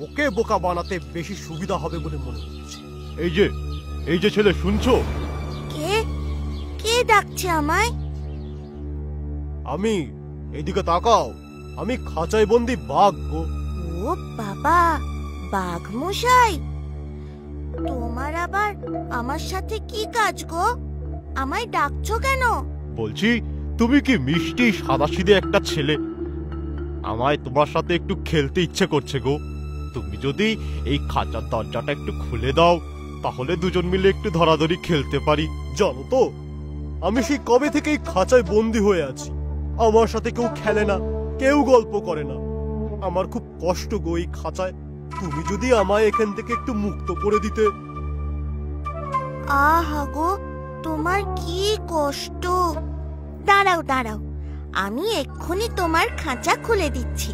ওকে বোকা বানাতে বেশি সুবিধা হবে বলে মনে হচ্ছে। এই যে ছেলে, শুনছো? কে কে ডাকছে আমায়? আমি। এদিকে তাকাও, আমি খাঁচায় বন্দি বাঘ গো। ও বাবা, বাঘ মশাই, তোমার আবার আমার সাথে কি কাজ গো? আমায় ডাকছো কেন? বলছি, তুমি কি মিষ্টি সাদাসিধে একটা ছেলে, আমায় তোমার সাথে একটু খেলতে ইচ্ছে করছে গো। তুমি যদি এই খাঁচার দরজাটা একটু খুলে দাও, তাহলে দুজন মিলে একটু ধরাধরি খেলতে পারি। জানো তো, আমি সেই কবে থেকেই খাঁচায় বন্দি হয়ে আছি। আমার সাথে কেউ খেলে না, কেউ গল্প করে না। আমার খুব কষ্ট গো এই খাঁচায়। তুমি যদি আমায় এখান থেকে একটু মুক্ত করে দিতে। আহা গো, তোমার কি কষ্ট। দাঁড়াও দাঁড়াও, আমি এক্ষুনি তোমার খাঁচা খুলে দিচ্ছি।